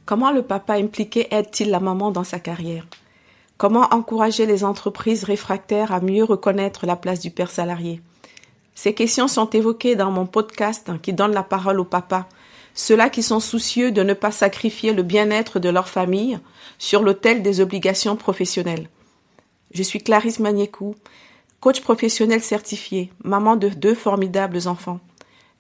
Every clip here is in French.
Comment le papa impliqué aide-t-il la maman dans sa carrière? Comment encourager les entreprises réfractaires à mieux reconnaître la place du père salarié? Ces questions sont évoquées dans mon podcast qui donne la parole aux papas, ceux-là qui sont soucieux de ne pas sacrifier le bien-être de leur famille sur l'autel des obligations professionnelles. Je suis Clarisse Magnécou, coach professionnel certifié, maman de 2 formidables enfants.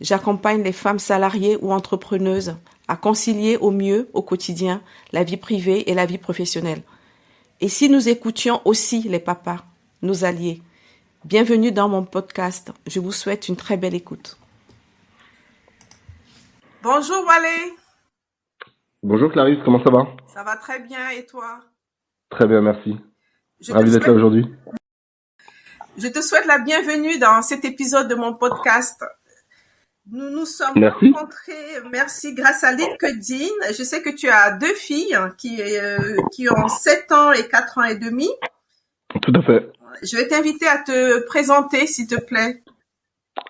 J'accompagne les femmes salariées ou entrepreneuses à concilier au mieux au quotidien la vie privée et la vie professionnelle. Et si nous écoutions aussi les papas, nos alliés? Bienvenue dans mon podcast. Je vous souhaite une très belle écoute. Bonjour Walé. Bonjour Clarisse, comment ça va? Ça va très bien et toi? Très bien, merci. Je Ravi d'être là aujourd'hui. te souhaite la bienvenue dans cet épisode de mon podcast. Nous nous sommes Merci. rencontrés, merci, grâce à LinkedIn. Je sais que tu as 2 filles qui ont 7 ans et 4 ans et demi. Tout à fait. Je vais t'inviter à te présenter, s'il te plaît.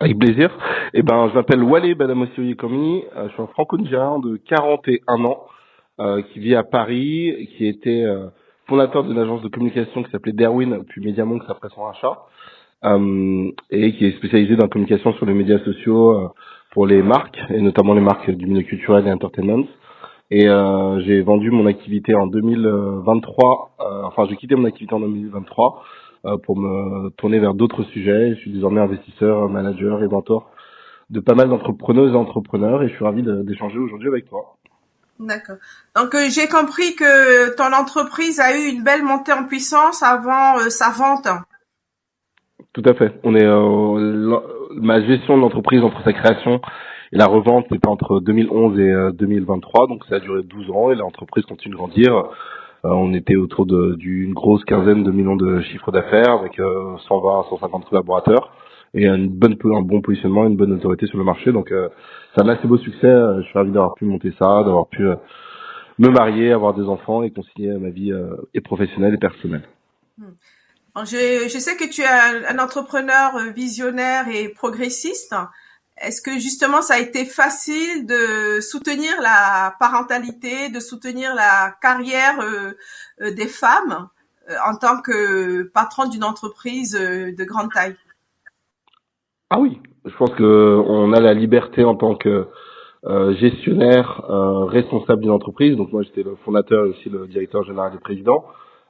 Avec plaisir. Je m'appelle Walé Badamossi Komi, je suis un franco-nigérien de 41 ans qui vit à Paris, qui était fondateur d'une agence de communication qui s'appelait Derwin, puis Mediamonks après son rachat, et qui est spécialisé dans la communication sur les médias sociaux pour les marques, et notamment les marques du milieu culturel et entertainment. Et j'ai vendu mon activité en 2023, j'ai quitté mon activité en 2023 pour me tourner vers d'autres sujets. Je suis désormais investisseur, manager et mentor de pas mal d'entrepreneuses et entrepreneurs et je suis ravi d'échanger aujourd'hui avec toi. D'accord. Donc, j'ai compris que ton entreprise a eu une belle montée en puissance avant sa vente. Tout à fait. Ma gestion de l'entreprise entre sa création et la revente, c'était entre 2011 et 2023, donc ça a duré 12 ans et l'entreprise continue de grandir. On était autour d'une grosse quinzaine de millions de chiffres d'affaires avec 120 à 150 collaborateurs et un bon positionnement, une bonne autorité sur le marché. Donc c'est un assez beau succès. Je suis ravi d'avoir pu monter ça, d'avoir pu me marier, avoir des enfants et concilier ma vie et professionnelle et personnelle. Je sais que tu es un entrepreneur visionnaire et progressiste. Est-ce que justement ça a été facile de soutenir la parentalité, de soutenir la carrière des femmes en tant que patron d'une entreprise de grande taille? Ah oui, je pense que on a la liberté en tant que gestionnaire responsable d'une entreprise. Donc moi j'étais le fondateur et aussi le directeur général et président.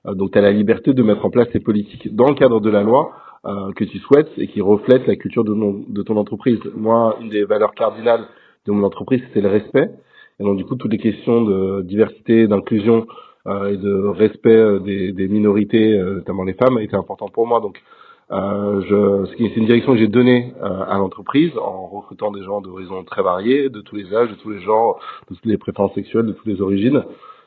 Donc tu as la liberté de mettre en place tes politiques dans le cadre de la loi que tu souhaites et qui reflètent la culture de ton entreprise. Moi, une des valeurs cardinales de mon entreprise, c'est le respect. Et donc du coup, toutes les questions de diversité, d'inclusion et de respect des minorités, notamment les femmes, étaient importantes pour moi. Donc c'est une direction que j'ai donnée à l'entreprise en recrutant des gens d'horizons très variés, de tous les âges, de tous les genres, de toutes les préférences sexuelles, de toutes les origines,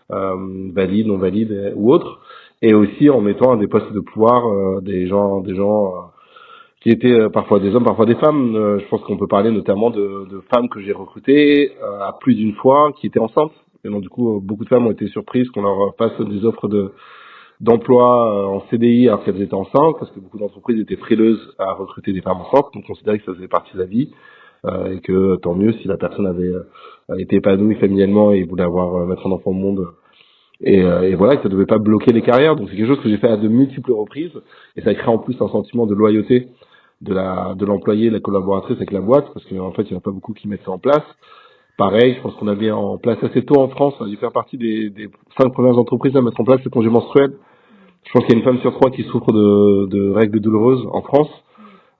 valides, non valides ou autres, et aussi en mettant à des postes de pouvoir des gens qui étaient parfois des hommes, parfois des femmes. Je pense qu'on peut parler notamment de femmes que j'ai recrutées à plus d'une fois qui étaient enceintes. Et donc du coup, beaucoup de femmes ont été surprises qu'on leur fasse des offres d'emploi en CDI alors qu'elles étaient enceintes, parce que beaucoup d'entreprises étaient frileuses à recruter des femmes enceintes, donc on considérait que ça faisait partie de la vie, et que tant mieux si la personne avait été épanouie familialement et voulait mettre un enfant au monde, et voilà, que ça devait pas bloquer les carrières. Donc c'est quelque chose que j'ai fait à de multiples reprises, et ça crée en plus un sentiment de loyauté de l'employé, de la collaboratrice avec la boîte, parce qu'en fait il n'y en a pas beaucoup qui mettent ça en place. Pareil, je pense qu'on a mis en place assez tôt en France, on a dû faire partie des 5 premières entreprises à mettre en place le congé menstruel. Je pense qu'il y a une femme sur 3 qui souffre de règles douloureuses en France.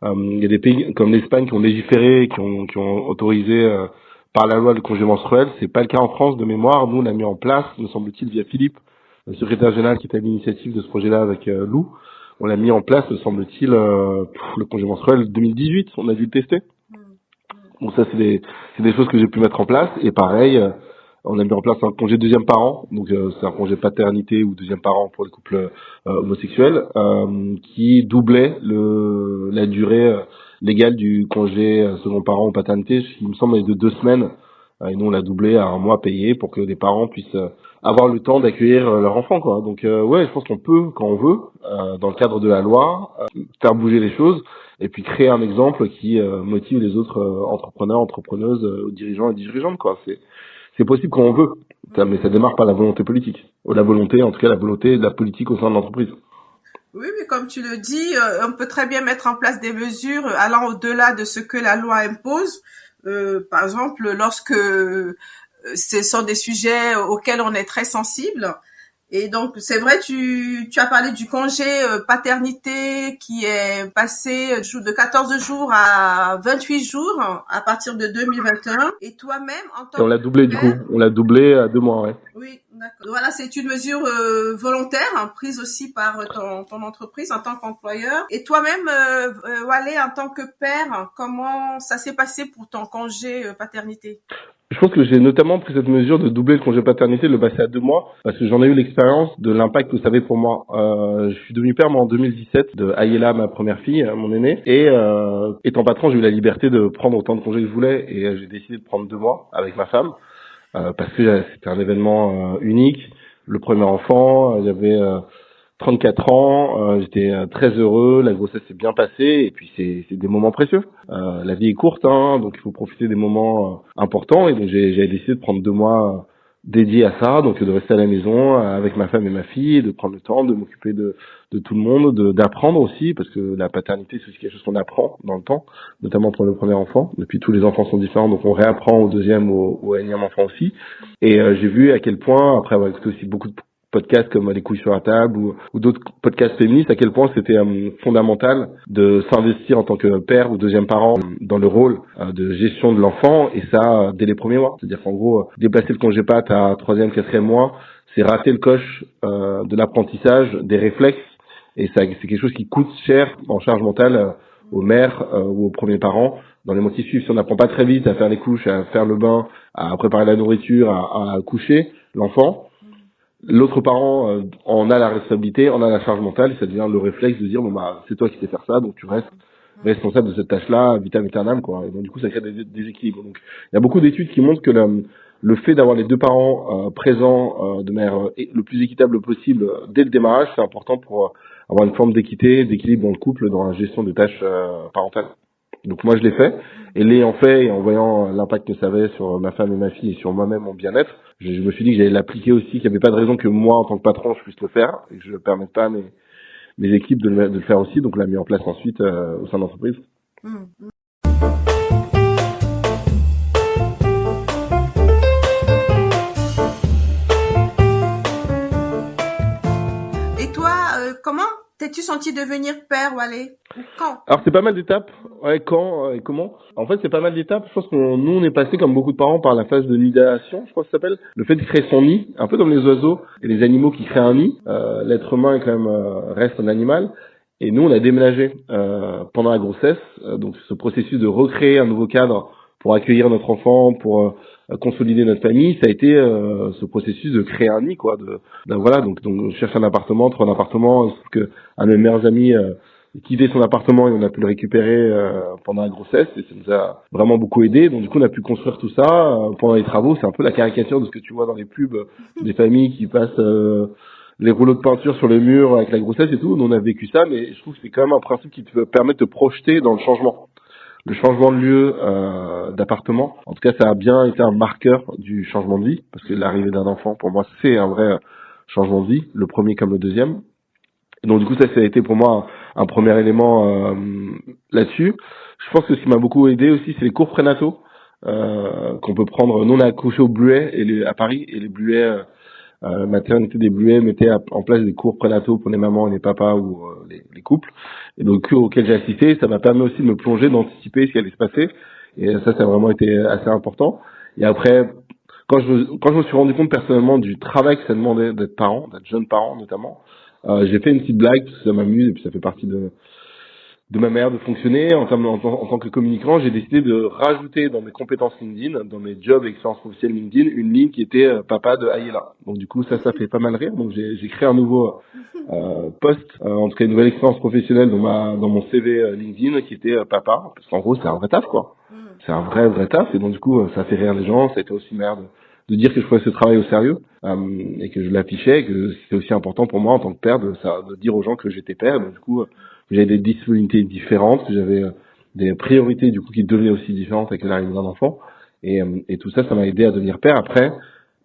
Il y a des pays comme l'Espagne qui ont légiféré, qui ont autorisé par la loi le congé menstruel. C'est pas le cas en France de mémoire. Nous, on l'a mis en place, me semble-t-il, via Philippe, le secrétaire général qui était à l'initiative de ce projet-là avec Lou. On l'a mis en place, me semble-t-il, le congé menstruel 2018. On a dû le tester. Donc ça, c'est des choses que j'ai pu mettre en place. Et pareil, on a mis en place un congé deuxième parent, donc c'est un congé paternité ou deuxième parent pour les couples homosexuels, qui doublait la durée légale du congé second parent ou paternité, qui me semble est de 2 semaines, et nous on l'a doublé à 1 mois payé pour que les parents puissent avoir le temps d'accueillir leur enfant, quoi. Donc ouais, je pense qu'on peut, quand on veut, dans le cadre de la loi, faire bouger les choses et puis créer un exemple qui motive les autres entrepreneurs, entrepreneuses, dirigeants et dirigeantes, quoi. C'est possible quand on veut. Mais ça démarre par la volonté politique. Ou la volonté, en tout cas la volonté de la politique au sein de l'entreprise. Oui, mais comme tu le dis, on peut très bien mettre en place des mesures allant au-delà de ce que la loi impose. Par exemple, lorsque ce sont des sujets auxquels on est très sensible. Et donc, c'est vrai, tu as parlé du congé paternité qui est passé de 14 jours à 28 jours à partir de 2021. Et toi-même, en tant Et on l'a doublé du coup. On l'a doublé à 2 mois, ouais. Oui, d'accord. Voilà, c'est une mesure volontaire, hein, prise aussi par ton entreprise en tant qu'employeur. Et toi-même, Walé, en tant que père, comment ça s'est passé pour ton congé paternité? Je pense que j'ai notamment pris cette mesure de doubler le congé paternité, de le passer à 2 mois, parce que j'en ai eu l'expérience de l'impact que ça avait pour moi. Je suis devenu père moi en 2017 de Ayela, ma première fille, mon aînée, et étant patron, j'ai eu la liberté de prendre autant de congés que je voulais, et j'ai décidé de prendre 2 mois avec ma femme, parce que c'était un événement unique. Le premier enfant, il y avait 34 ans, j'étais très heureux, la grossesse s'est bien passée, et puis c'est des moments précieux. La vie est courte, hein, donc il faut profiter des moments importants, et donc j'ai décidé de prendre 2 mois dédiés à ça, donc de rester à la maison avec ma femme et ma fille, et de prendre le temps de m'occuper de tout le monde, d'apprendre aussi, parce que la paternité c'est aussi quelque chose qu'on apprend dans le temps, notamment pour le premier enfant. Depuis tous les enfants sont différents, donc on réapprend au deuxième, au énième enfant aussi. Et j'ai vu à quel point, après avoir écouté aussi beaucoup de podcasts comme Les couilles sur la table ou d'autres podcasts féministes, à quel point c'était fondamental de s'investir en tant que père ou deuxième parent dans le rôle de gestion de l'enfant, et ça dès les premiers mois. C'est-à-dire qu'en gros, déplacer le congé pat à troisième, quatrième mois, c'est rater le coche de l'apprentissage, des réflexes, et ça c'est quelque chose qui coûte cher en charge mentale aux mères ou aux premiers parents dans les mois qui suivent. Si on n'apprend pas très vite à faire les couches, à faire le bain, à préparer la nourriture, à coucher l'enfant, l'autre parent en a la responsabilité, en a la charge mentale, et ça devient le réflexe de dire bon bah c'est toi qui sais faire ça, donc tu restes responsable de cette tâche-là, vitam aeternam, quoi. Et donc du coup ça crée des déséquilibres. Donc il y a beaucoup d'études qui montrent que le fait d'avoir les deux parents présents de manière le plus équitable possible dès le démarrage, c'est important pour avoir une forme d'équité, d'équilibre dans le couple, dans la gestion des tâches parentales. Donc moi je l'ai fait, et l'ayant fait et en voyant l'impact que ça avait sur ma femme et ma fille et sur moi-même, mon bien-être, je me suis dit que j'allais l'appliquer aussi, qu'il n'y avait pas de raison que moi en tant que patron je puisse le faire et que je ne permette pas à mes équipes de le faire aussi. Donc on l'a mis en place ensuite au sein de l'entreprise. Et toi, comment t'es-tu senti devenir père, Walé? Quand? Alors c'est pas mal d'étapes. Ouais, quand et comment? En fait, c'est pas mal d'étapes. Je pense que nous, on est passé comme beaucoup de parents par la phase de nidation, je crois que ça s'appelle. Le fait de créer son nid, un peu comme les oiseaux et les animaux qui créent un nid. L'être humain est quand même reste un animal. Et nous, on a déménagé pendant la grossesse. Donc ce processus de recréer un nouveau cadre pour accueillir notre enfant, pour consolider notre famille, ça a été ce processus de créer un nid, quoi. Voilà, donc on cherche un appartement, trouve un appartement. Sauf que un de mes meilleurs amis quitté son appartement et on a pu le récupérer pendant la grossesse, et ça nous a vraiment beaucoup aidé. Donc du coup on a pu construire tout ça pendant les travaux. C'est un peu la caricature de ce que tu vois dans les pubs des familles qui passent les rouleaux de peinture sur les murs avec la grossesse et tout. Nous on a vécu ça, mais je trouve que c'est quand même un principe qui te permet de te projeter dans le changement. Le changement de lieu, d'appartement, en tout cas ça a bien été un marqueur du changement de vie, parce que l'arrivée d'un enfant pour moi c'est un vrai changement de vie, le premier comme le deuxième. Donc du coup ça a été pour moi un premier élément là-dessus. Je pense que ce qui m'a beaucoup aidé aussi, c'est les cours prénataux qu'on peut prendre. Nous on a accouché au Bluet à Paris, et les Bluets, maternité des Bluets mettait en place des cours prénataux pour les mamans et les papas ou les couples. Et donc auquel j'ai assisté, ça m'a permis aussi de me plonger, d'anticiper ce qui allait se passer. Et ça a vraiment été assez important. Et après, quand je me suis rendu compte personnellement du travail que ça demandait d'être parent, d'être jeune parent notamment, j'ai fait une petite blague parce que ça m'amuse et puis ça fait partie de ma manière de fonctionner en tant que communicant. J'ai décidé de rajouter dans mes compétences LinkedIn, dans mes jobs et expériences professionnelles LinkedIn, une ligne qui était papa de Ayela. Donc du coup ça fait pas mal rire. Donc j'ai créé un nouveau post, en tout cas une nouvelle expérience professionnelle dans mon CV LinkedIn qui était papa, parce qu'en gros c'est un vrai taf, quoi. C'est un vrai taf, et donc du coup ça fait rire les gens. Ça a été aussi merde de dire que je prenais ce travail au sérieux et que je l'affichais, et que c'était aussi important pour moi en tant que père de dire aux gens que j'étais père. Donc du coup que j'avais des disponibilités différentes, que j'avais des priorités du coup qui devenaient aussi différentes avec l'arrivée d'un enfant, et tout ça m'a aidé à devenir père. Après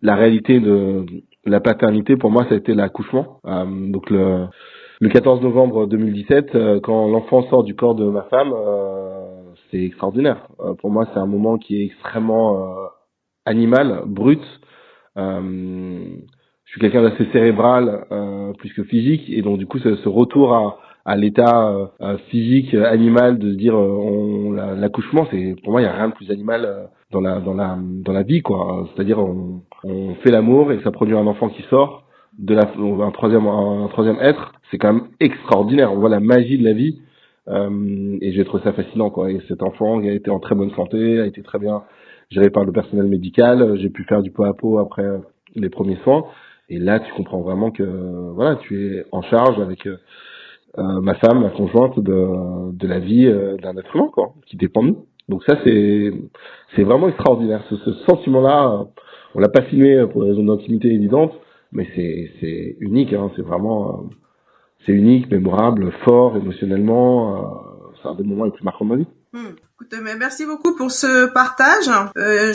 la réalité de la paternité, pour moi, ça a été l'accouchement. Donc le 14 novembre 2017, quand l'enfant sort du corps de ma femme, c'est extraordinaire. Pour moi, c'est un moment qui est extrêmement animal, brut. Je suis quelqu'un d'assez cérébral, plus que physique, et donc du coup, ce retour à l'état physique, animal, de se dire l'accouchement, c'est pour moi, il y a rien de plus animal dans la vie, quoi. C'est-à-dire, on fait l'amour et ça produit un enfant qui sort un troisième être. C'est quand même extraordinaire. On voit la magie de la vie. Et j'ai trouvé ça fascinant, quoi. Et cet enfant qui a été en très bonne santé, a été très bien géré par le personnel médical. J'ai pu faire du pot à pot après les premiers soins. Et là, tu comprends vraiment que voilà, tu es en charge avec ma femme, ma conjointe, de la vie d'un être humain, quoi, qui dépend de nous. Donc ça, c'est vraiment extraordinaire. Ce sentiment-là, on l'a pas filmé pour des raisons d'intimité évidentes, mais c'est unique. Hein. C'est vraiment c'est unique, mémorable, fort émotionnellement. C'est un des moments les plus marquants de ma vie. Écoute, mais merci beaucoup pour ce partage.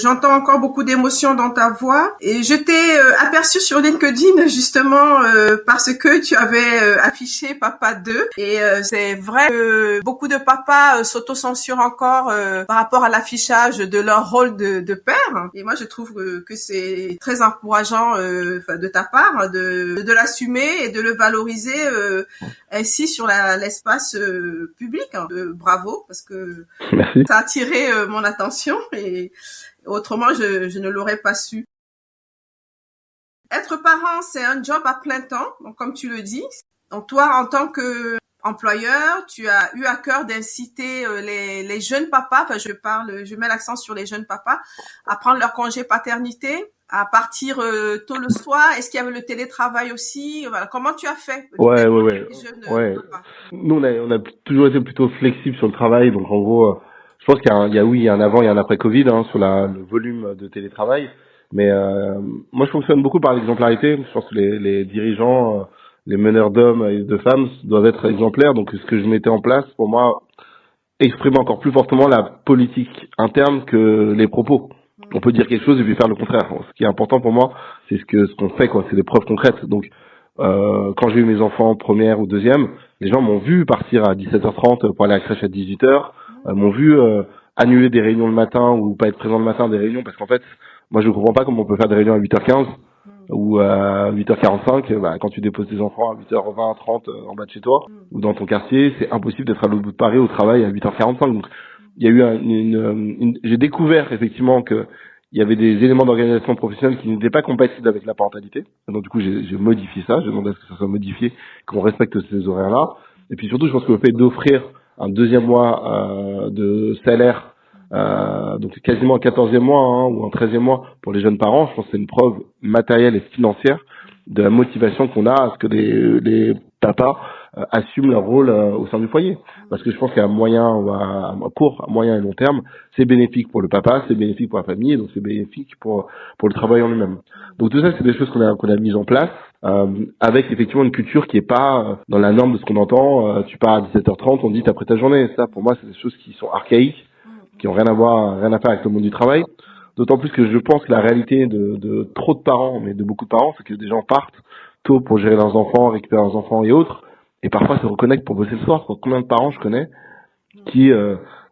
J'entends encore beaucoup d'émotions dans ta voix et je t'ai aperçu sur LinkedIn justement parce que tu avais affiché Papa 2 et c'est vrai que beaucoup de papas s'autocensurent encore par rapport à l'affichage de leur rôle de père et moi je trouve que c'est très encourageant de ta part de l'assumer et de le valoriser ainsi sur l'espace public. Bravo parce que Merci. ça a attiré mon attention et autrement je ne l'aurais pas su. Être parent, c'est un job à plein temps, donc comme tu le dis. Donc toi, en tant que employeur, tu as eu à cœur d'inciter les jeunes papas, enfin je mets l'accent sur les jeunes papas, à prendre leur congé paternité, à partir tôt le soir. Est-ce qu'il y avait le télétravail aussi? Voilà. Comment tu as fait? Ouais. Nous, on a toujours été plutôt flexible sur le travail, donc en gros, je pense qu'il y a un avant et un après Covid sur le volume de télétravail. Mais moi, je fonctionne beaucoup par l'exemplarité. Je pense que les dirigeants, les meneurs d'hommes et de femmes doivent être exemplaires. Donc, ce que je mettais en place, pour moi, exprime encore plus fortement la politique interne que les propos. On peut dire quelque chose et puis faire le contraire. Ce qui est important pour moi, c'est ce qu'on fait, quoi. C'est des preuves concrètes. Donc, quand j'ai eu mes enfants première ou deuxième, les gens m'ont vu partir à 17h30 pour aller à la crèche à 18h, m'ont vu annuler des réunions le matin ou pas être présent le matin des réunions parce qu'en fait, moi je ne comprends pas comment on peut faire des réunions à 8h15 ou à 8h45. Quand tu déposes tes enfants à 8h20, 30 en bas de chez toi ou dans ton quartier, c'est impossible d'être à l'autre bout de Paris au travail à 8h45. Donc il y a eu j'ai découvert effectivement que il y avait des éléments d'organisation professionnelle qui n'étaient pas compatibles avec la parentalité. Donc du coup, j'ai modifié ça, j'ai demandé à ce que ça soit modifié, qu'on respecte ces horaires-là. Et puis surtout, je pense que le fait d'offrir un deuxième mois de salaire, donc quasiment un 14e mois ou un 13e mois pour les jeunes parents, je pense que c'est une preuve matérielle et financière de la motivation qu'on a à ce que les papas assument leur rôle au sein du foyer. Parce que je pense qu'à moyen ou à court, à moyen et long terme, c'est bénéfique pour le papa, c'est bénéfique pour la famille, et donc c'est bénéfique pour le travail en lui-même. Donc tout ça, c'est des choses qu'on a mises en place, avec effectivement une culture qui est pas dans la norme de ce qu'on entend. Tu pars à 17h30, on dit t'as pris ta journée. Ça, pour moi, c'est des choses qui sont archaïques, qui ont rien à faire avec le monde du travail. D'autant plus que je pense que la réalité de trop de parents, mais de beaucoup de parents, c'est que des gens partent tôt pour gérer leurs enfants, récupérer leurs enfants et autres, et parfois se reconnectent pour bosser le soir. Combien de parents je connais qui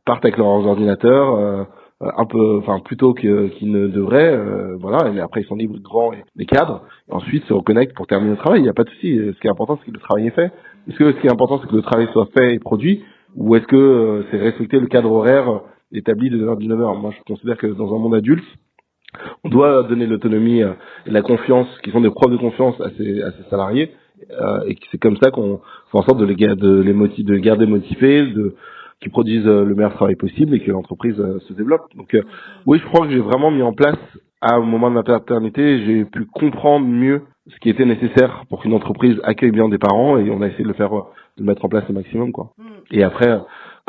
partent avec leurs ordinateurs un peu, plus tôt qu'ils ne devraient, voilà, et après ils sont libres, grands et les cadres, et ensuite se reconnectent pour terminer le travail. Il n'y a pas de souci. Ce qui est important, c'est que le travail est fait. Est-ce que ce qui est important, c'est que le travail soit fait et produit, ou est-ce que c'est respecter le cadre horaire établi de 9h à 19h? Moi, je considère que dans un monde adulte, on doit donner l'autonomie et la confiance, qui sont des preuves de confiance à ses salariés, et que c'est comme ça qu'on fait en sorte de les garder motivés, qui produisent le meilleur travail possible et que l'entreprise se développe. Donc oui, je crois que j'ai vraiment mis en place, à un moment de ma paternité, j'ai pu comprendre mieux ce qui était nécessaire pour qu'une entreprise accueille bien des parents, et on a essayé de le mettre en place au maximum, quoi. Et après,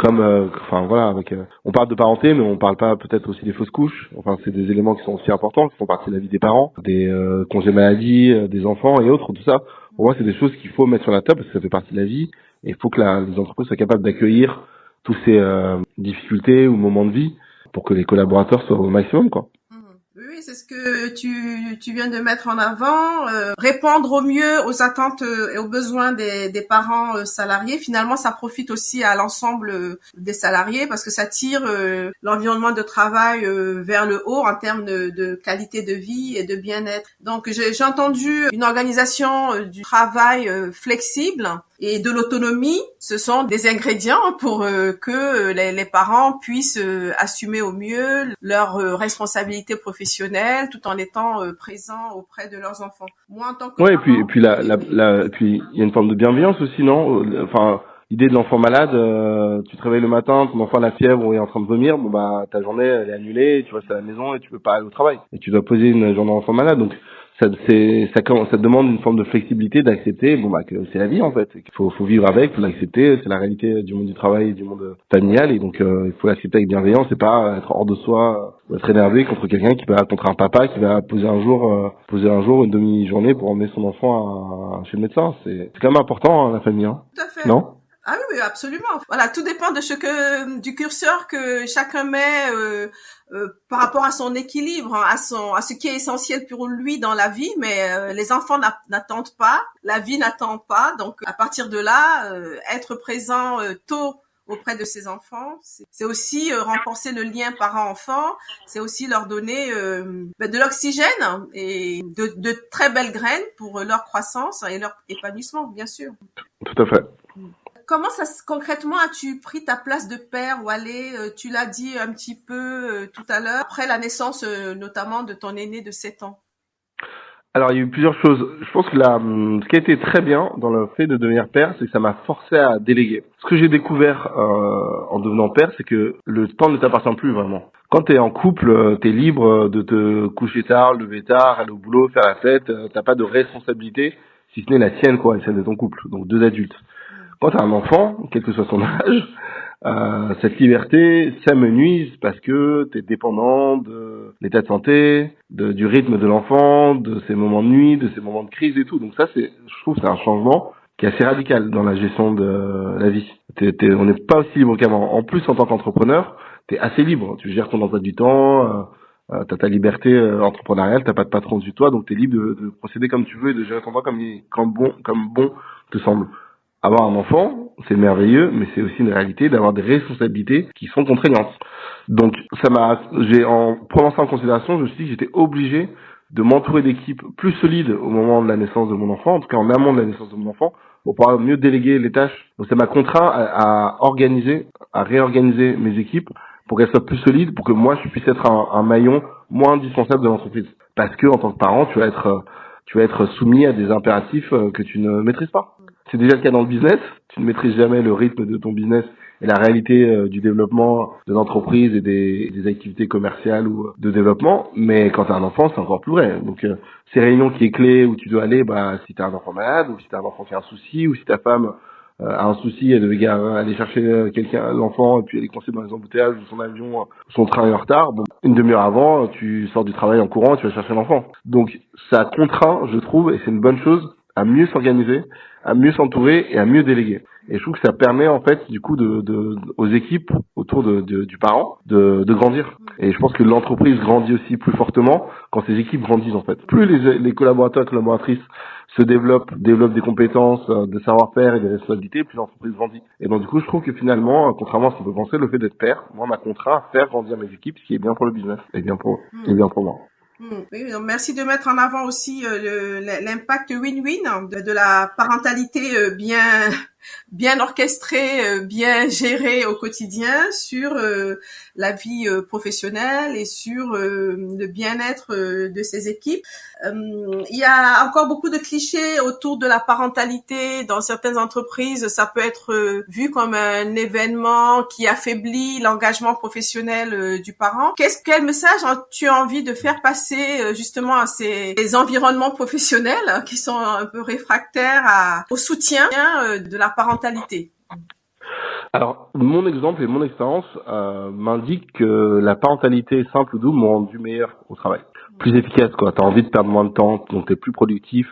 on parle de parenté, mais on parle pas peut-être aussi des fausses couches. Enfin, c'est des éléments qui sont aussi importants, qui font partie de la vie des parents, des congés maladie, des enfants et autres, tout ça. Pour moi, c'est des choses qu'il faut mettre sur la table parce que ça fait partie de la vie, et il faut que les entreprises soient capables d'accueillir tous ces difficultés ou moments de vie pour que les collaborateurs soient au maximum, quoi. Oui, Oui, c'est ce que tu viens de mettre en avant. Répondre au mieux aux attentes et aux besoins des parents salariés. Finalement, ça profite aussi à l'ensemble des salariés parce que ça tire l'environnement de travail vers le haut en termes de qualité de vie et de bien-être. Donc, j'ai entendu une organisation du travail flexible et de l'autonomie. Ce sont des ingrédients pour que les parents puissent assumer au mieux leurs responsabilités professionnelles tout en étant présents auprès de leurs enfants. Moi, en tant que Ouais, parent, et puis puis il y a une forme de bienveillance aussi, non? Enfin, l'idée de l'enfant malade, tu te réveilles le matin, ton enfant a la fièvre ou est en train de vomir, bon bah ta journée elle est annulée, tu restes à la maison et tu peux pas aller au travail. Et tu dois poser une journée d'enfant malade, donc ça demande une forme de flexibilité, d'accepter, bon bah que c'est la vie en fait, qu'il faut vivre avec, faut l'accepter, c'est la réalité du monde du travail, du monde familial, et donc il faut l'accepter avec bienveillance, et pas être hors de soi, ou être énervé contre quelqu'un contre un papa qui va poser un jour une demi-journée pour emmener son enfant chez le médecin. C'est quand même important, hein, la famille, hein. tout à fait. Non? Ah oui, oui, absolument. Voilà, tout dépend de du curseur que chacun met par rapport à son équilibre, hein, à ce qui est essentiel pour lui dans la vie. Mais les enfants n'attendent pas, la vie n'attend pas. Donc, à partir de là, être présent tôt auprès de ses enfants, c'est aussi renforcer le lien parent-enfant. C'est aussi leur donner de l'oxygène et de très belles graines pour leur croissance et leur épanouissement, bien sûr. Tout à fait. Comment concrètement as-tu pris ta place de père, Walé? Tu l'as dit un petit peu tout à l'heure, après la naissance notamment de ton aîné de 7 ans. Alors, il y a eu plusieurs choses. Je pense que ce qui a été très bien dans le fait de devenir père, c'est que ça m'a forcé à déléguer. Ce que j'ai découvert en devenant père, c'est que le temps ne t'appartient plus vraiment. Quand t'es en couple, t'es libre de te coucher tard, lever tard, aller au boulot, faire la fête. T'as pas de responsabilité, si ce n'est la tienne, quoi, et celle de ton couple. Donc 2 adultes. Quand t'as un enfant, quel que soit son âge, cette liberté s'amenuise parce que t'es dépendant de l'état de santé, du rythme de l'enfant, de ses moments de nuit, de ses moments de crise et tout. Donc ça, je trouve, c'est un changement qui est assez radical dans la gestion de la vie. On n'est pas aussi libre qu'avant. En plus, en tant qu'entrepreneur, t'es assez libre. Tu gères ton emploi du temps, t'as ta liberté entrepreneuriale, t'as pas de patron dessus de toi, donc t'es libre de procéder comme tu veux et de gérer ton temps comme bon te semble. Avoir un enfant, c'est merveilleux, mais c'est aussi une réalité d'avoir des responsabilités qui sont contraignantes. Donc, en prenant ça en considération, je me suis dit que j'étais obligé de m'entourer d'équipes plus solides au moment de la naissance de mon enfant, en tout cas en amont de la naissance de mon enfant, pour pouvoir mieux déléguer les tâches. Donc, ça m'a contraint à réorganiser mes équipes pour qu'elles soient plus solides, pour que moi, je puisse être un maillon moins indispensable de l'entreprise. Parce que, en tant que parent, tu vas être soumis à des impératifs que tu ne maîtrises pas. C'est déjà le cas dans le business. Tu ne maîtrises jamais le rythme de ton business et la réalité du développement de l'entreprise et des activités commerciales ou de développement. Mais quand tu as un enfant, c'est encore plus vrai. Donc, ces réunions qui est clé où tu dois aller, si tu as un enfant malade ou si tu as un enfant qui a un souci ou si ta femme a un souci, elle devait aller chercher l'enfant et puis elle est coincée dans les embouteillages ou son avion, son train est en retard. Bon, une demi-heure avant, tu sors du travail en courant et tu vas chercher l'enfant. Donc, ça contraint, je trouve, et c'est une bonne chose, à mieux s'organiser, à mieux s'entourer et à mieux déléguer. Et je trouve que ça permet en fait du coup aux équipes autour du parent de grandir. Et je pense que l'entreprise grandit aussi plus fortement quand ces équipes grandissent en fait. Plus les collaborateurs et collaboratrices se développent des compétences, de savoir-faire et des responsabilités, plus l'entreprise grandit. Et donc du coup je trouve que finalement, contrairement à ce qu'on peut penser, le fait d'être père, moi m'a contraint à faire grandir mes équipes, ce qui est bien pour le business et bien pour moi. Oui, donc merci de mettre en avant aussi l'impact win-win de la parentalité bien orchestrée, bien gérée au quotidien sur la vie professionnelle et sur le bien-être de ses équipes. Il y a encore beaucoup de clichés autour de la parentalité. Dans certaines entreprises, ça peut être vu comme un événement qui affaiblit l'engagement professionnel du parent. Quel message as-tu envie de faire passer justement à ces environnements professionnels qui sont un peu réfractaires au soutien de la parentalité? Alors, mon exemple et mon expérience m'indiquent que la parentalité simple ou double m'ont rendu meilleur au travail. Plus efficace, quoi. T'as envie de perdre moins de temps, donc t'es plus productif.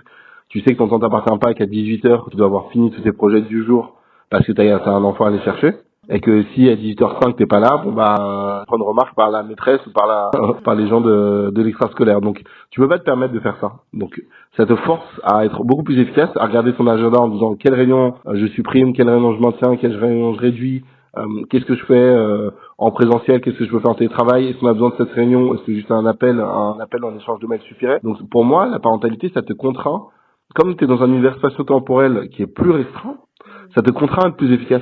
Tu sais que ton temps t'appartient pas, qu'à 18h, tu dois avoir fini tous tes projets du jour parce que t'as un enfant à aller chercher. Et que si à 18h05 t'es pas là, prendre remarque par la maîtresse ou par les gens de l'extrascolaire. Donc tu peux pas te permettre de faire ça. Donc ça te force à être beaucoup plus efficace, à regarder ton agenda en disant quelle réunion je supprime, quelle réunion je maintiens, quelle réunion je réduis, qu'est-ce que je fais en présentiel, qu'est-ce que je peux faire en télétravail, est-ce qu'on a besoin de cette réunion, est-ce que juste un appel en échange de mails suffirait. Donc pour moi, la parentalité, ça te contraint, comme tu es dans un univers spatio-temporel qui est plus restreint, ça te contraint à être plus efficace.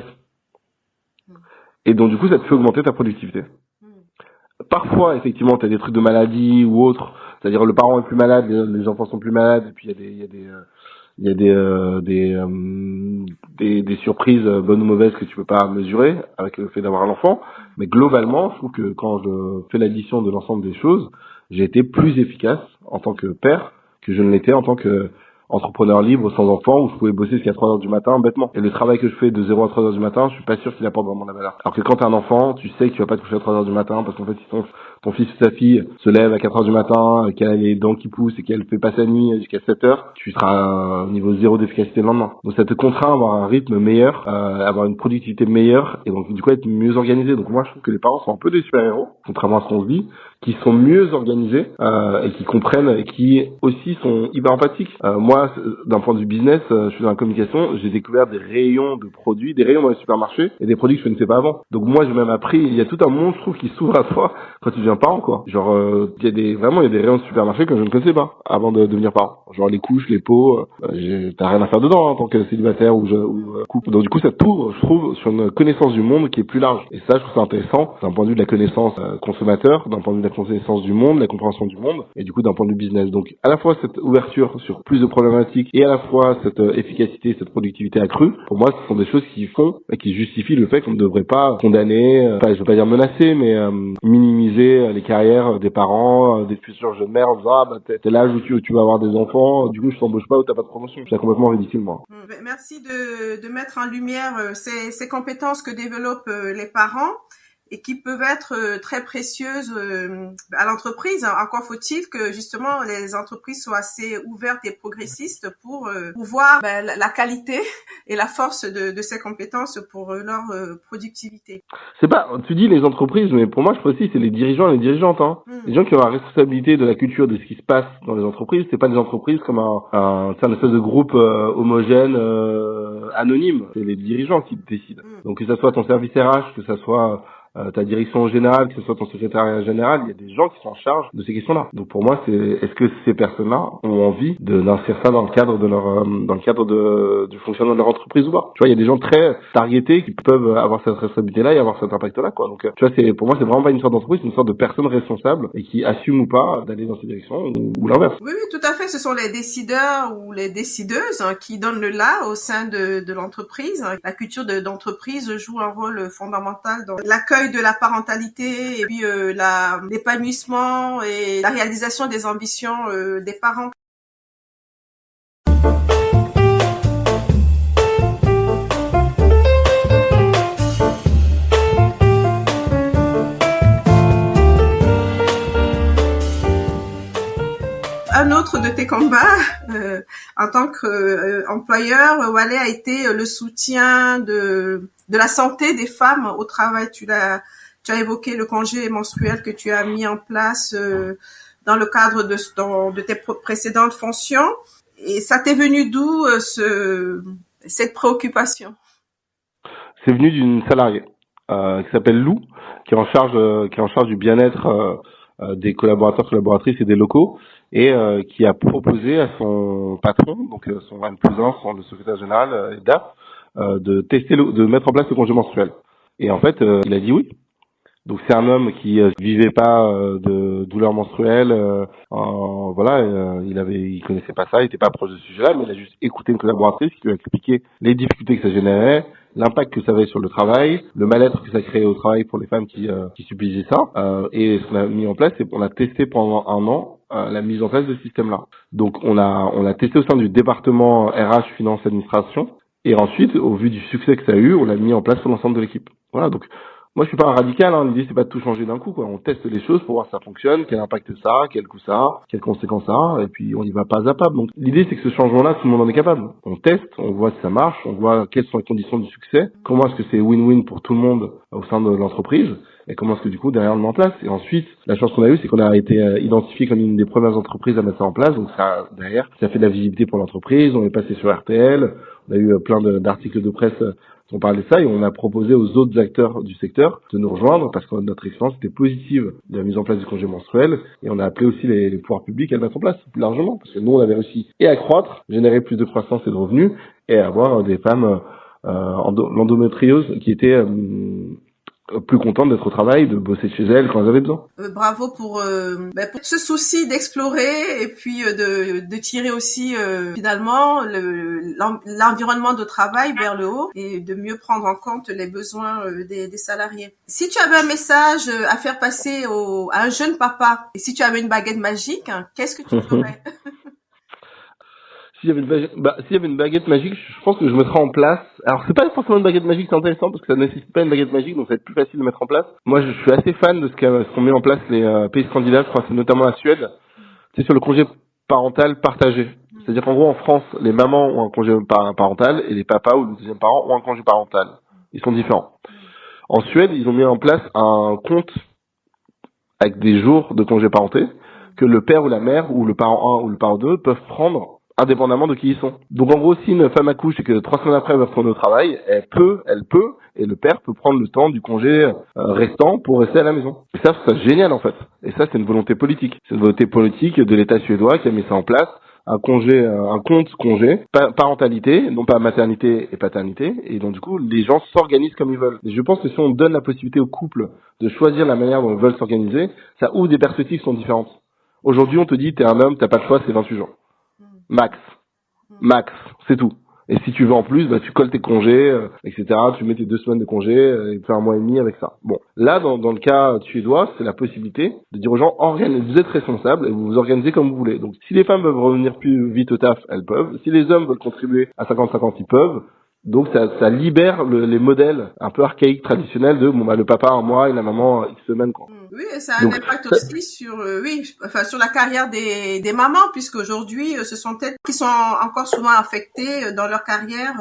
Et donc du coup, ça te fait augmenter ta productivité. Parfois, effectivement, tu as des trucs de maladie ou autre, c'est-à-dire le parent est plus malade, les enfants sont plus malades, et puis il y a des surprises bonnes ou mauvaises que tu peux pas mesurer avec le fait d'avoir un enfant. Mais globalement, je trouve que quand je fais l'addition de l'ensemble des choses, j'ai été plus efficace en tant que père que je ne l'étais en tant que entrepreneur libre sans enfant où je pouvais bosser jusqu'à 3 heures du matin bêtement. Et le travail que je fais de 0 à 3 heures du matin, je suis pas sûr qu'il apporte vraiment la valeur. Alors que quand t'as un enfant, tu sais que tu vas pas te coucher à 3 heures du matin parce qu'en fait, si ton fils ou ta fille se lève à 4 heures du matin, qu'elle a les dents qui poussent et qu'elle fait pas sa nuit jusqu'à 7 heures, tu seras au niveau zéro d'efficacité le lendemain. Donc ça te contraint à avoir un rythme meilleur, avoir une productivité meilleure et donc du coup être mieux organisé. Donc moi je trouve que les parents sont un peu des super-héros, contrairement à ce qu'on se dit, qui sont mieux organisés et qui comprennent et qui aussi sont hyper empathiques. Moi, d'un point de vue business, je suis dans la communication, j'ai découvert des rayons de produits, des rayons dans les supermarchés et des produits que je ne connaissais pas avant. Donc moi, j'ai même appris, il y a tout un monde, je trouve, qui s'ouvre à toi quand tu deviens parent, quoi. Genre, il y a des rayons de supermarchés que je ne connaissais pas avant de devenir parent. Genre les couches, les pots, t'as rien à faire dedans en tant que célibataire ou couple. Donc du coup, ça t'ouvre, je trouve, sur une connaissance du monde qui est plus large. Et ça, je trouve ça intéressant d'un point de vue de la connaissance consommateur, d'un point de vue de la connaissance du monde, la compréhension du monde, et du coup d'un point de vue business. Donc à la fois cette ouverture sur plus de problématiques et à la fois cette efficacité, cette productivité accrue, pour moi ce sont des choses qui font et qui justifient le fait qu'on ne devrait pas condamner, je veux pas dire menacer, mais minimiser les carrières des parents, des futurs jeunes mères en disant t'es l'âge où tu vas avoir des enfants, du coup je t'embauche pas ou t'as pas de promotion. C'est complètement ridicule, moi. Merci de mettre en lumière ces compétences que développent les parents et qui peuvent être très précieuses à l'entreprise. Encore faut-il que justement les entreprises soient assez ouvertes et progressistes pour voir la qualité et la force de ces compétences pour leur productivité. C'est pas, tu dis les entreprises, mais pour moi je précise c'est les dirigeants et les dirigeantes. Les gens qui ont la responsabilité de la culture de ce qui se passe dans les entreprises, c'est pas des entreprises comme un espèce de groupe homogène anonyme. C'est les dirigeants qui décident. Donc que ça soit ton service RH, que ça soit ta direction générale, que ce soit ton secrétariat général, il y a des gens qui sont en charge de ces questions-là. Donc pour moi, est-ce que ces personnes-là ont envie d'inscrire ça dans le cadre du fonctionnement de leur entreprise ou pas? Tu vois, il y a des gens très targetés qui peuvent avoir cette responsabilité-là et avoir cet impact-là, quoi. Donc tu vois, pour moi, c'est vraiment pas une sorte d'entreprise, c'est une sorte de personne responsable et qui assume ou pas d'aller dans cette direction ou l'inverse. Oui, tout à fait. Ce sont les décideurs ou les décideuses qui donnent le là au sein de l'entreprise. La culture d'entreprise joue un rôle fondamental dans l'accueil de la parentalité et puis l'épanouissement et la réalisation des ambitions des parents. Un autre de tes combats en tant qu'employeur, Wale, a été le soutien de la santé des femmes au travail. Tu as évoqué le congé menstruel que tu as mis en place dans le cadre de tes précédentes fonctions. Et ça t'est venu d'où cette préoccupation? C'est venu d'une salariée qui s'appelle Lou, qui est en charge du bien-être des collaborateurs, collaboratrices et des locaux, et qui a proposé à son patron, donc son N+1, le secrétaire général, DAF, de mettre en place le congé menstruel. Et en fait, il a dit oui. Donc c'est un homme qui vivait pas de douleurs menstruelles, il connaissait pas ça, il était pas proche de ce sujet-là, mais il a juste écouté une collaboratrice qui lui a expliqué les difficultés que ça générait, l'impact que ça avait sur le travail, le mal-être que ça créait au travail pour les femmes qui subissaient ça, et ce qu'on a mis en place, c'est qu'on a testé pendant 1 an la mise en place de ce système-là. Donc on l'a testé au sein du département RH, finance, administration, et ensuite, au vu du succès que ça a eu, on l'a mis en place pour l'ensemble de l'équipe. Voilà, donc Moi, je suis pas un radical, hein. L'idée, c'est pas de tout changer d'un coup, quoi. On teste les choses pour voir si ça fonctionne, quel impact ça a, quel coût ça a, quelles conséquences ça a, et puis on y va pas à pas. Donc, l'idée, c'est que ce changement-là, tout le monde en est capable. On teste, on voit si ça marche, on voit quelles sont les conditions du succès, comment est-ce que c'est win-win pour tout le monde au sein de l'entreprise, et comment est-ce que du coup, derrière, on le met en place. Et ensuite, la chance qu'on a eue, c'est qu'on a été identifié comme une des premières entreprises à mettre ça en place. Donc, ça, derrière, ça fait de la visibilité pour l'entreprise. On est passé sur RTL. On a eu plein d'articles de presse on parlait de ça et on a proposé aux autres acteurs du secteur de nous rejoindre parce que notre expérience était positive de la mise en place du congé menstruel et on a appelé aussi les pouvoirs publics à le mettre en place plus largement parce que nous on avait réussi et à croître, générer plus de croissance et de revenus et à avoir des femmes l'endométriose qui étaient plus contentes d'être au travail, de bosser chez elles quand elles avaient besoin. Bravo pour ce souci d'explorer et puis de tirer aussi finalement l'environnement de travail vers le haut et de mieux prendre en compte les besoins des salariés. Si tu avais un message à faire passer à un jeune papa et si tu avais une baguette magique, qu'est-ce que tu ferais? S'il y avait une baguette magique, je pense que je mettrais en place. Alors, c'est pas forcément une baguette magique, c'est intéressant parce que ça ne nécessite pas une baguette magique, donc ça va être plus facile de mettre en place. Moi, je suis assez fan de ce qu'ont mis en place les pays scandinaves, je crois que c'est notamment la Suède. C'est sur le congé parental partagé. C'est-à-dire qu'en gros, en France, les mamans ont un congé parental et les papas ou le deuxième parent ont un congé parental. Ils sont différents. En Suède, ils ont mis en place un compte avec des jours de congé parenté que le père ou la mère ou le parent 1 ou le parent 2 peuvent prendre indépendamment de qui ils sont. Donc en gros, si une femme accouche et que 3 semaines après elle va retourner au travail, elle peut, et le père peut prendre le temps du congé restant pour rester à la maison. Et ça, c'est génial en fait. Et ça, c'est une volonté politique. C'est une volonté politique de l'État suédois qui a mis ça en place. Un compte congé, parentalité, non pas maternité et paternité, et donc du coup, les gens s'organisent comme ils veulent. Et je pense que si on donne la possibilité aux couples de choisir la manière dont ils veulent s'organiser, ça ouvre des perspectives qui sont différentes. Aujourd'hui, on te dit, t'es un homme, t'as pas de choix, c'est 28 jours. Max, c'est tout. Et si tu veux en plus, tu colles tes congés, etc. Tu mets tes 2 semaines de congés et tu fais 1 mois et demi avec ça. Bon, là, dans le cas suédois, c'est la possibilité de dire aux gens, vous êtes responsables et vous vous organisez comme vous voulez. Donc, si les femmes veulent revenir plus vite au taf, elles peuvent. Si les hommes veulent contribuer à 50-50, ils peuvent. Donc ça libère les modèles un peu archaïques traditionnels de le papa 1 mois et la maman X semaines quoi. Oui, et ça a un impact aussi sur sur la carrière des mamans puisque aujourd'hui ce sont elles qui sont encore souvent affectées dans leur carrière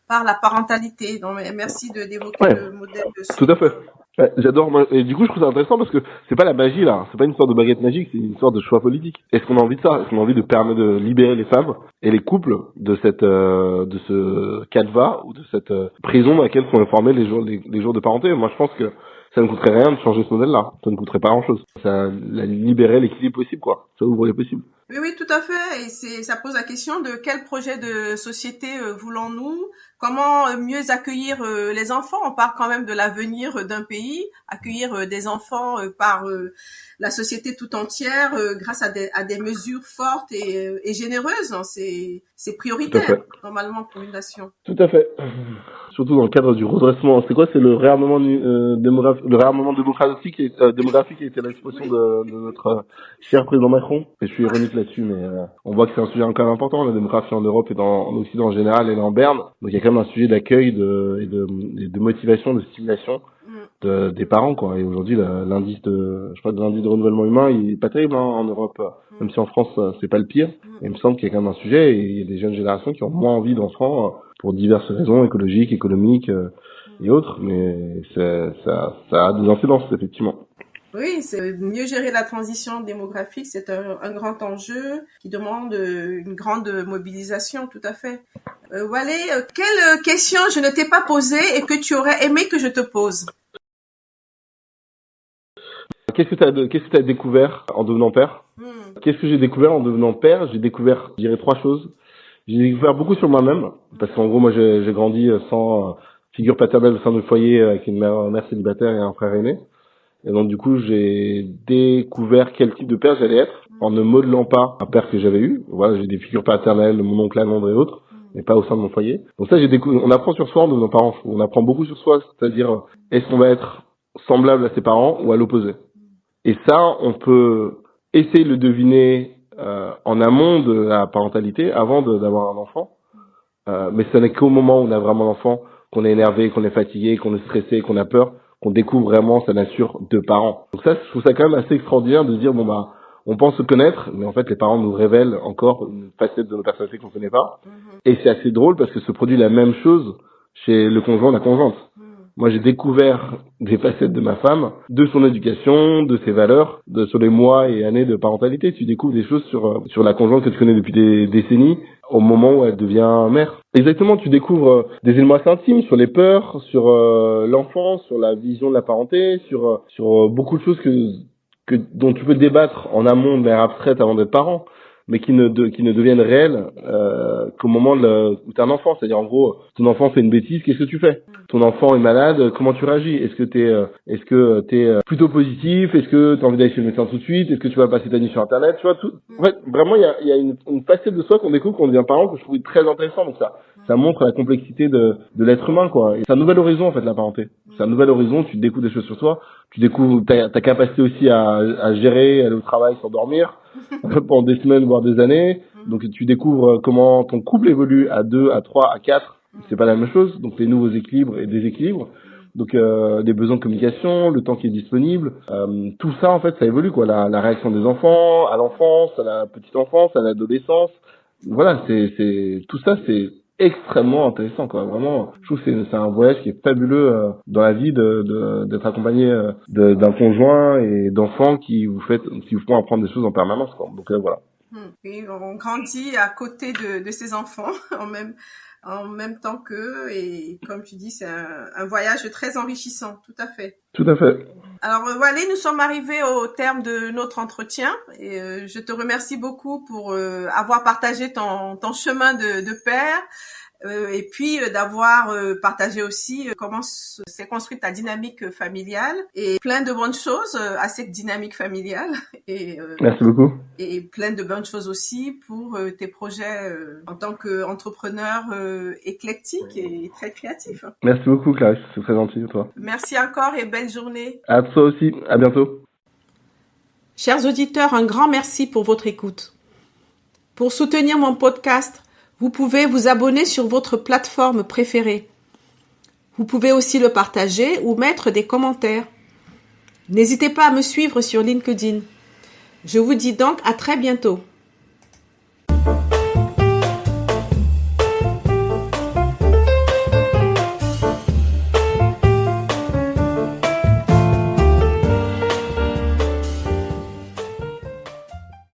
par la parentalité. Donc merci d'évoquer le modèle de Tout à fait. Ouais, j'adore. Et du coup, je trouve ça intéressant parce que c'est pas la magie là, c'est pas une sorte de baguette magique, c'est une sorte de choix politique. Est-ce qu'on a envie de ça? Est-ce qu'on a envie de permettre de libérer les femmes et les couples de de ce canevas ou de cette prison dans laquelle sont informés les jours de parenté? Moi, je pense que ça ne coûterait rien de changer ce modèle-là. Ça ne coûterait pas grand-chose. Ça libérait l'équilibre possible, quoi. Ça ouvre les possibles. Oui, tout à fait. Et ça pose la question de quel projet de société voulons-nous? Comment mieux accueillir les enfants? On parle quand même de l'avenir d'un pays, accueillir des enfants par la société tout entière grâce à des mesures fortes et généreuses. C'est prioritaire normalement pour une nation. Tout à fait. Surtout dans le cadre du redressement. C'est quoi? C'est le réarmement démographique qui a été l'expression de notre cher président Macron. Et je suis ironique là-dessus, mais on voit que c'est un sujet quand même important. La démographie en Europe et en Occident en général, elle est en berne. Donc il y a quand même un sujet d'accueil, de motivation, de stimulation des parents, quoi. Et aujourd'hui, l'indice de renouvellement humain, il est pas terrible en Europe. Même si en France, c'est pas le pire. Et il me semble qu'il y a quand même un sujet et il y a des jeunes générations qui ont moins envie d'enfants pour diverses raisons écologiques, économiques et autres. Mais ça a des incidences, effectivement. Oui, c'est mieux gérer la transition démographique, c'est un grand enjeu qui demande une grande mobilisation, tout à fait. Walé, quelle question je ne t'ai pas posée et que tu aurais aimé que je te pose? Qu'est-ce que t'as découvert en devenant père? Qu'est-ce que j'ai découvert en devenant père? J'ai découvert, je dirais, 3 choses. J'ai découvert beaucoup sur moi-même, parce qu'en gros, moi, j'ai grandi sans figure paternelle au sein du foyer avec une mère célibataire et un frère aîné. Et donc, du coup, j'ai découvert quel type de père j'allais être en ne modelant pas un père que j'avais eu. Voilà, j'ai des figures paternelles, mon oncle à Londres et autres, mais pas au sein de mon foyer. Donc ça, on apprend sur soi en devenant parent. On apprend beaucoup sur soi, c'est-à-dire, est-ce qu'on va être semblable à ses parents ou à l'opposé? Et ça, on peut essayer de le deviner en amont de la parentalité, avant d'avoir un enfant. Mais ce n'est qu'au moment où on a vraiment l'enfant, qu'on est énervé, qu'on est fatigué, qu'on est stressé, qu'on a peur, qu'on découvre vraiment sa nature de parents. Donc ça, je trouve ça quand même assez extraordinaire de se dire, on pense se connaître, mais en fait, les parents nous révèlent encore une facette de nos personnalités qu'on connaît pas. Et c'est assez drôle parce que se produit la même chose chez le conjoint, la conjointe. Moi, j'ai découvert des facettes de ma femme, de son éducation, de ses valeurs, sur les mois et années de parentalité. Tu découvres des choses sur la conjointe que tu connais depuis des décennies, au moment où elle devient mère. Exactement, tu découvres des éléments assez intimes sur les peurs, sur l'enfance, sur la vision de la parenté, sur beaucoup de choses dont tu peux débattre en amont de manière abstraite avant d'être parent, mais qui ne deviennent réelles qu'au moment où t'es un enfant. C'est-à-dire, en gros, ton enfant fait une bêtise, qu'est-ce que tu fais? Ton enfant est malade, comment tu réagis? Est-ce que t'es plutôt positif? Est-ce que t'as envie d'aller chez le médecin tout de suite? Est-ce que tu vas passer ta nuit sur Internet? Tu vois, tout. En fait, vraiment, il y a une facette de soi qu'on découvre quand on devient parent que je trouve très intéressant. Donc ça montre la complexité de l'être humain, quoi. Et c'est un nouvel horizon, en fait, la parenté. C'est un nouvel horizon, tu découvres des choses sur toi, tu découvres ta capacité aussi à gérer, aller au travail sans dormir, pendant des semaines, voire des années. Donc tu découvres comment ton couple évolue à 2, à 3, à 4. C'est pas la même chose. Donc les nouveaux équilibres et déséquilibres. Donc les besoins de communication, le temps qui est disponible, tout ça en fait ça évolue quoi. La réaction des enfants à l'enfance, à la petite enfance, à l'adolescence. Voilà, c'est tout ça c'est extrêmement intéressant quoi. Vraiment, je trouve que c'est un voyage qui est fabuleux dans la vie d'être accompagné d'un conjoint et d'enfants qui vous font apprendre des choses en permanence quoi. Donc voilà. Oui, on grandit à côté de ses enfants en même temps qu'eux et comme tu dis, c'est un voyage très enrichissant, tout à fait. Tout à fait. Alors voilà, nous sommes arrivés au terme de notre entretien et je te remercie beaucoup pour avoir partagé ton chemin de père et puis d'avoir partagé aussi comment s'est construite ta dynamique familiale et plein de bonnes choses à cette dynamique familiale et merci beaucoup. Et plein de bonnes choses aussi pour tes projets en tant qu'entrepreneur éclectique et très créatif. Merci beaucoup Clarisse, c'est très gentil de toi. Merci encore et belle journée. À toi aussi, à bientôt. Chers auditeurs, un grand merci pour votre écoute. Pour soutenir mon podcast, vous pouvez vous abonner sur votre plateforme préférée. Vous pouvez aussi le partager ou mettre des commentaires. N'hésitez pas à me suivre sur LinkedIn. Je vous dis donc à très bientôt.